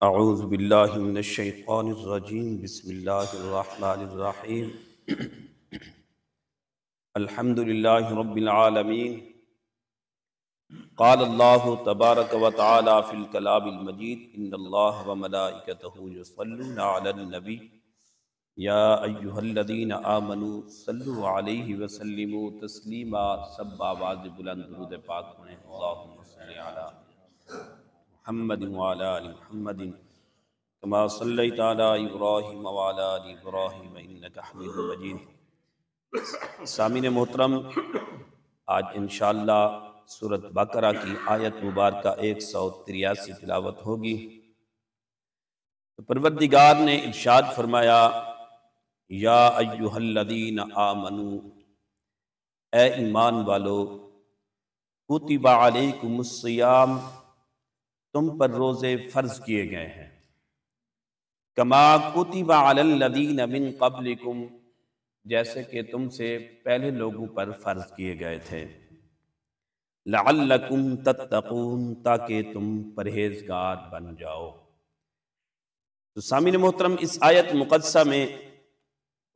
اعوذ باللہ من الشیطان الرجیم بسم اللہ الرحمن الرحیم الحمد للہ رب العالمین قال اللہ تبارک و تعالی فی الکلام المجید ان اللہ وملائکتہ یصلون علی النبی یا ایہا الذین آمنوا صلوا علیہ وسلموا تسلیما۔ سب آواز بلند درود پاک پڑھیں۔ اللہم صلی علی محمد وعلی آل محمد کما صلیت علی ابراہیم وعلی آل ابراہیم انک حمید مجید۔ سامعین محترم، آج انشاءاللہ سورۃ بقرہ کی آیت مبارکہ 183 تلاوت ہوگی۔ تو پروردگار نے ارشاد فرمایا، یا ایہا الذین آمنوا، اے ایمان والو، کتب علیکم الصیام، تم پر روزے فرض کیے گئے ہیں، کما کتب علی الذین من قبلکم، جیسے کہ تم سے پہلے لوگوں پر فرض کیے گئے تھے، لعلکم تتقون، تاکہ تم پرہیزگار بن جاؤ۔ تو سامعین محترم، اس آیت مقدسہ میں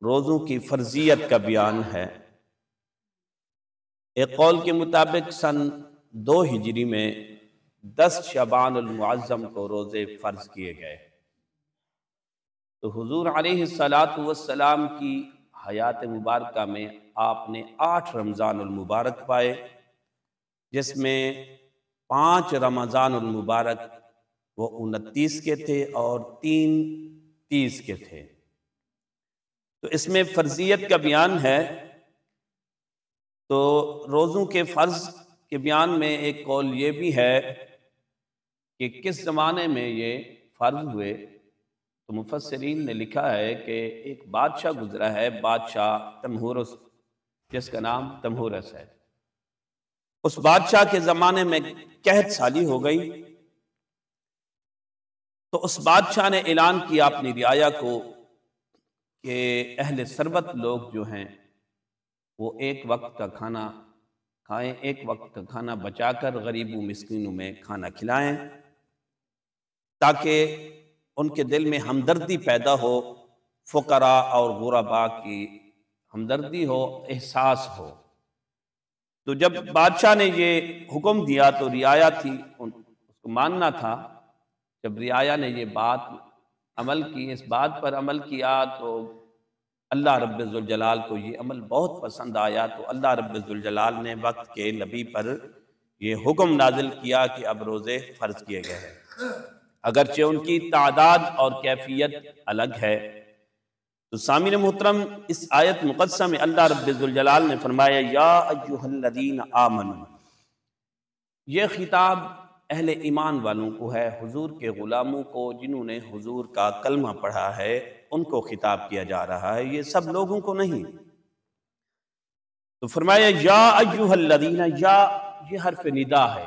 روزوں کی فرضیت کا بیان ہے۔ ایک قول کے مطابق سن 2 ہجری میں 10 شعبان المعظم کو روزے فرض کیے گئے۔ تو حضور علیہ السلام کی حیات مبارکہ میں آپ نے 8 رمضان المبارک پائے، جس میں 5 رمضان المبارک وہ 29 کے تھے اور 3 30 کے تھے۔ تو اس میں فرضیت کا بیان ہے۔ تو روزوں کے فرض کے بیان میں ایک قول یہ بھی ہے کہ کس زمانے میں یہ فرض ہوئے۔ تو مفسرین نے لکھا ہے کہ ایک بادشاہ گزرا ہے، بادشاہ تمہورس، جس کا نام تمہورس ہے۔ اس بادشاہ کے زمانے میں قحط سالی ہو گئی، تو اس بادشاہ نے اعلان کیا اپنی رعایا کو کہ اہل ثروت لوگ جو ہیں وہ ایک وقت کا کھانا کھائیں، ایک وقت کا کھانا بچا کر غریبوں مسکینوں میں کھانا کھلائیں، تاکہ ان کے دل میں ہمدردی پیدا ہو، فقراء اور غرباء کی ہمدردی ہو، احساس ہو۔ تو جب بادشاہ نے یہ حکم دیا تو رعایا تھی، اس کو ماننا تھا۔ جب رعایا نے یہ بات عمل کی، اس بات پر عمل کیا، تو اللہ رب ذوالجلال کو یہ عمل بہت پسند آیا۔ تو اللہ رب ذوالجلال نے وقت کے نبی پر یہ حکم نازل کیا کہ اب روزے فرض کیے گئے ہیں، اگرچہ ان کی تعداد اور کیفیت الگ ہے۔ تو سامعین محترم، اس آیت مقدسہ میں اللہ رب ذوالجلال نے فرمایا، یا ایہا الذین آمنوا، یہ خطاب اہل ایمان والوں کو ہے، حضور کے غلاموں کو جنہوں نے حضور کا کلمہ پڑھا ہے ان کو خطاب کیا جا رہا ہے، یہ سب لوگوں کو نہیں۔ تو فرمایا یا ایہا الذین، یا یہ حرف ندا ہے۔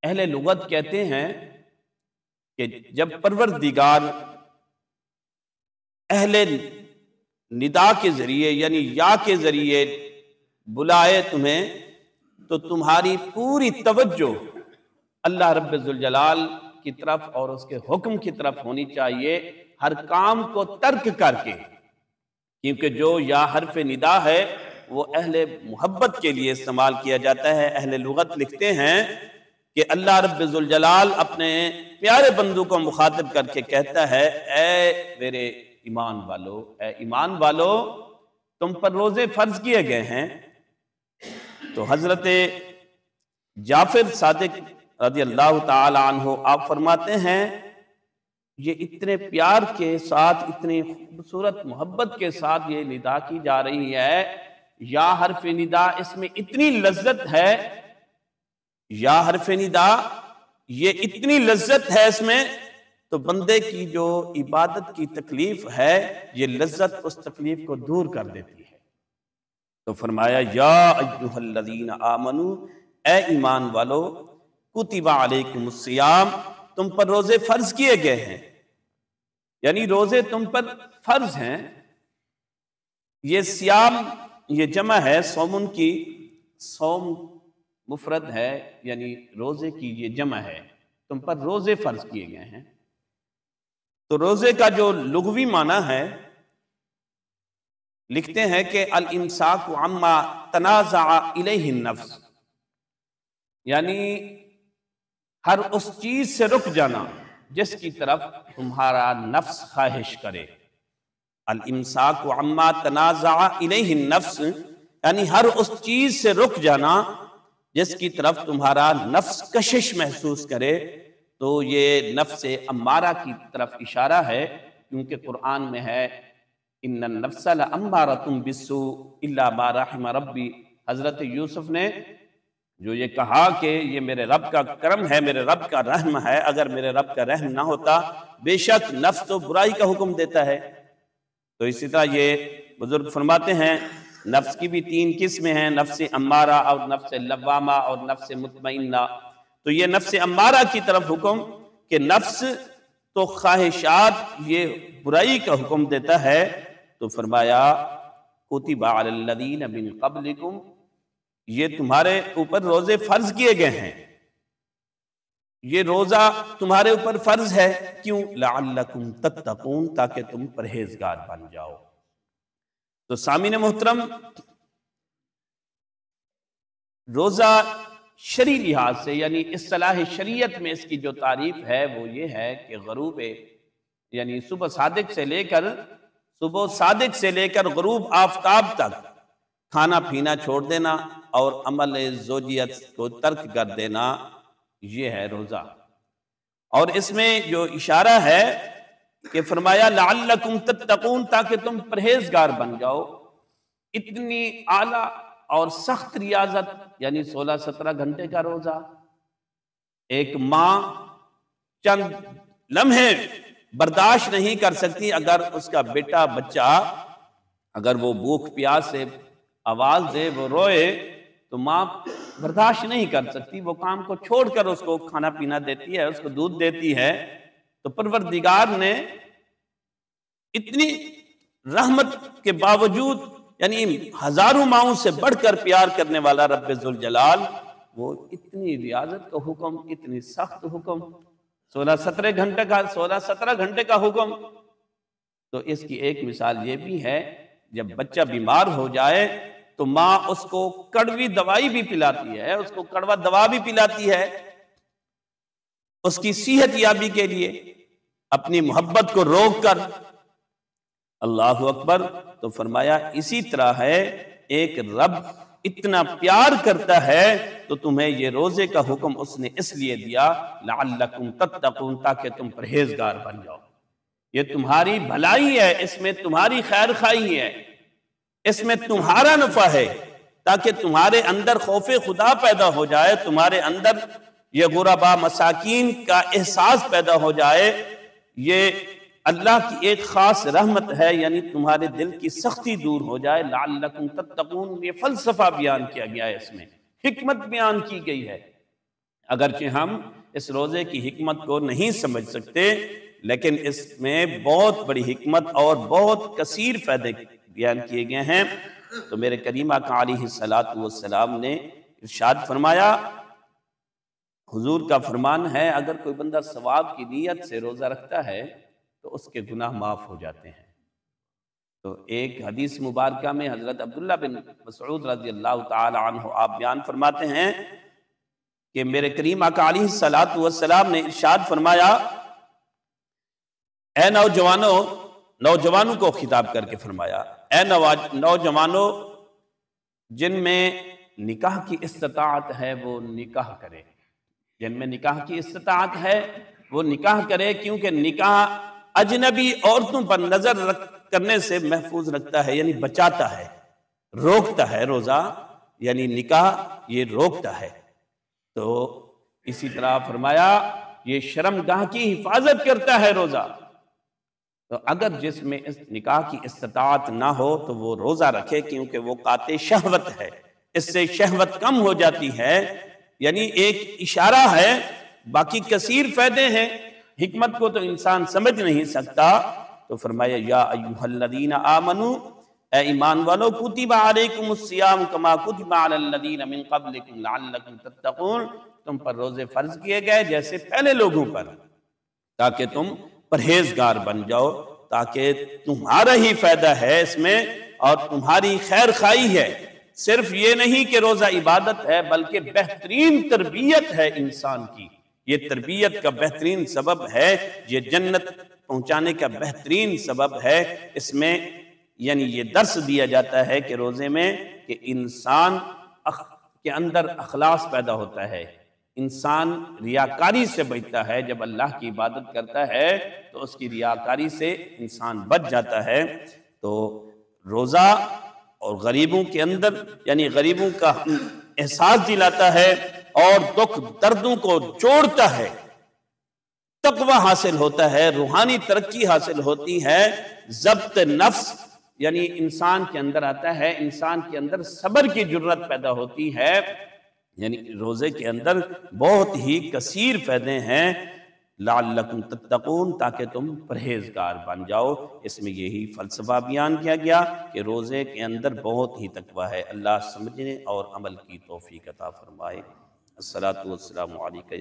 اہل لغت کہتے ہیں کہ جب پروردگار اہل ندا کے ذریعے یعنی یا کے ذریعے بلائے تمہیں، تو تمہاری پوری توجہ اللہ رب ذوالجلال کی طرف اور اس کے حکم کی طرف ہونی چاہیے، ہر کام کو ترک کر کے، کیونکہ جو یا حرف ندا ہے وہ اہل محبت کے لیے استعمال کیا جاتا ہے۔ اہل لغت لکھتے ہیں کہ اللہ رب ذوالجلال اپنے پیارے بندوں کو مخاطب کر کے کہتا ہے، اے میرے ایمان والو، اے ایمان والو، تم پر روزے فرض کیے گئے ہیں۔ تو حضرت جعفر صادق رضی اللہ تعالی عنہ آپ فرماتے ہیں، یہ اتنے پیار کے ساتھ، اتنی خوبصورت محبت کے ساتھ یہ ندا کی جا رہی ہے، یا حرف ندا، اس میں اتنی لذت ہے، یا حرف ندا یہ اتنی لذت ہے اس میں، تو بندے کی جو عبادت کی تکلیف ہے، یہ لذت اس تکلیف کو دور کر دیتی ہے۔ تو فرمایا یا ایہا الذین آمنوا، اے ایمان والو، کتب علیکم الصیام، تم پر روزے فرض کیے گئے ہیں، یعنی روزے تم پر فرض ہیں۔ یہ سیام یہ جمع ہے صومن کی، صوم مفرد ہے، یعنی روزے کی یہ جمع ہے۔ تم پر روزے فرض کیے گئے ہیں۔ تو روزے کا جو لغوی معنی ہے، لکھتے ہیں کہ الامساک عما تنازع الیہ النفس، یعنی ہر اس چیز سے رک جانا جس کی طرف تمہارا نفس خواہش کرے۔ الامساک عما تنازع الیہ النفس، یعنی ہر اس چیز سے رک جانا جس کی طرف تمہارا نفس کشش محسوس کرے۔ تو یہ نفس امارہ کی طرف اشارہ ہے، کیونکہ قرآن میں ہے ان النفس لامارۃ بالسوء الا ما رحم ربی۔ حضرت یوسف نے جو یہ کہا کہ یہ میرے رب کا کرم ہے، میرے رب کا رحم ہے، اگر میرے رب کا رحم نہ ہوتا بے شک نفس تو برائی کا حکم دیتا ہے۔ تو اسی طرح یہ بزرگ فرماتے ہیں نفس کی بھی 3 قسمیں ہیں، نفس امارہ اور نفس لوامہ اور نفس مطمئنہ۔ تو یہ نفس امارہ کی طرف حکم کہ نفس تو خواہشات یہ برائی کا حکم دیتا ہے، تو فرمایا کتب علی الذین من قبلکم، یہ تمہارے اوپر روزے فرض کیے گئے ہیں، یہ روزہ تمہارے اوپر فرض ہے، کیوں؟ لعلکم تتقون، تاکہ تم پرہیزگار بن جاؤ۔ تو سامعین محترم، روزہ شرعی لحاظ سے یعنی اصطلاح شریعت میں اس کی جو تعریف ہے وہ یہ ہے کہ غروب یعنی صبح صادق سے لے کر غروب آفتاب تک کھانا پینا چھوڑ دینا اور عمل زوجیت کو ترک کر دینا، یہ ہے روزہ۔ اور اس میں جو اشارہ ہے کہ فرمایا لعلکم تتقون، تاکہ تم پرہیزگار بن جاؤ۔ اتنی اعلیٰ اور سخت ریاضت، یعنی 16-17 گھنٹے کا روزہ، ایک ماں چند لمحے برداشت نہیں کر سکتی اگر اس کا بیٹا بچہ اگر وہ بھوک پیاس سے آواز دے، وہ روئے، تو ماں برداشت نہیں کر سکتی، وہ کام کو چھوڑ کر اس کو کھانا پینا دیتی ہے، اس کو دودھ دیتی ہے۔ تو پروردگار نے اتنی رحمت کے باوجود، یعنی ہزاروں ماؤں سے بڑھ کر پیار کرنے والا رب ذوالجلال، وہ اتنی ریاضت کا حکم، اتنی سخت حکم، 16-17 گھنٹے کا حکم۔ تو اس کی ایک مثال یہ بھی ہے، جب بچہ بیمار ہو جائے تو ماں اس کو کڑوی دوائی بھی پلاتی ہے، اس کو کڑوا دوا بھی پلاتی ہے اس کی صحت یابی کے لیے، اپنی محبت کو روک کر۔ اللہ اکبر۔ تو فرمایا اسی طرح ہے، ایک رب اتنا پیار کرتا ہے تو تمہیں یہ روزے کا حکم اس نے اس لیے دیا لعلکم تتقون، تاکہ تم پرہیزگار بن جاؤ۔ یہ تمہاری بھلائی ہے، اس میں تمہاری خیر خواہی ہے، اس میں تمہارا نفع ہے، تاکہ تمہارے اندر خوف خدا پیدا ہو جائے، تمہارے اندر یہ غربا مساکین کا احساس پیدا ہو جائے۔ یہ اللہ کی ایک خاص رحمت ہے، یعنی تمہارے دل کی سختی دور ہو جائے۔ لعلکم تتقون، یہ فلسفہ بیان کیا گیا ہے، اس میں حکمت بیان کی گئی ہے۔ اگرچہ ہم اس روزے کی حکمت کو نہیں سمجھ سکتے، لیکن اس میں بہت بڑی حکمت اور بہت کثیر فائدے بیان کیے گئے ہیں۔ تو میرے کریم آقا علیہ السلام نے ارشاد فرمایا، حضور کا فرمان ہے، اگر کوئی بندہ ثواب کی نیت سے روزہ رکھتا ہے تو اس کے گناہ معاف ہو جاتے ہیں۔ تو ایک حدیث مبارکہ میں حضرت عبداللہ بن مسعود رضی اللہ تعالی عنہ آپ بیان فرماتے ہیں کہ میرے کریم آقا علیہ السلام نے ارشاد فرمایا، اے نوجوانوں کو خطاب کر کے فرمایا، اے نوجوانوں، جن میں نکاح کی استطاعت ہے وہ نکاح کرے، جن میں نکاح کی استطاعت ہے وہ نکاح کرے، کیونکہ نکاح اجنبی عورتوں پر نظر کرنے سے محفوظ رکھتا ہے، یعنی بچاتا ہے، روکتا ہے۔ روزہ یعنی نکاح یہ روکتا ہے۔ تو اسی طرح فرمایا یہ شرمگاہ کی حفاظت کرتا ہے روزہ۔ تو اگر جس میں اس نکاح کی استطاعت نہ ہو تو وہ روزہ رکھے، کیونکہ وہ قاطع شہوت ہے، اس سے شہوت کم ہو جاتی ہے۔ یعنی ایک اشارہ ہے، باقی کثیر فائدے ہیں، حکمت کو تو انسان سمجھ نہیں سکتا۔ تو فرمایا یا ایھا الذین آمنوا، اے ایمان والو، کتب علیکم الصیام کما کتب علی الذین من قبلکم لعلکم تتقون، تم پر روزے فرض کیے گئے جیسے پہلے لوگوں پر، تاکہ تم پرہیزگار بن جاؤ، تاکہ تمہارا ہی فائدہ ہے اس میں اور تمہاری خیر خواہی ہے۔ صرف یہ نہیں کہ روزہ عبادت ہے، بلکہ بہترین تربیت ہے انسان کی، یہ تربیت کا بہترین سبب ہے، یہ جنت پہنچانے کا بہترین سبب ہے۔ اس میں یعنی یہ درس دیا جاتا ہے کہ روزے میں کہ انسان کے اندر اخلاص پیدا ہوتا ہے، انسان ریاکاری سے بچتا ہے۔ جب اللہ کی عبادت کرتا ہے تو اس کی ریاکاری سے انسان بچ جاتا ہے۔ تو روزہ اور غریبوں کے اندر یعنی غریبوں کا احساس دلاتا ہے اور دکھ دردوں کو جوڑتا ہے، تقوی حاصل ہوتا ہے، روحانی ترقی حاصل ہوتی ہے، ضبط نفس یعنی انسان کے اندر آتا ہے، انسان کے اندر صبر کی جرت پیدا ہوتی ہے۔ یعنی روزے کے اندر بہت ہی کثیر فائدے ہیں، لعلکم تتقون، تاکہ تم پرہیزگار بن جاؤ۔ اس میں یہی فلسفہ بیان کیا گیا کہ روزے کے اندر بہت ہی تقوی ہے۔ اللہ سمجھنے اور عمل کی توفیق عطا فرمائے۔ الصلاۃ والسلام علیکم۔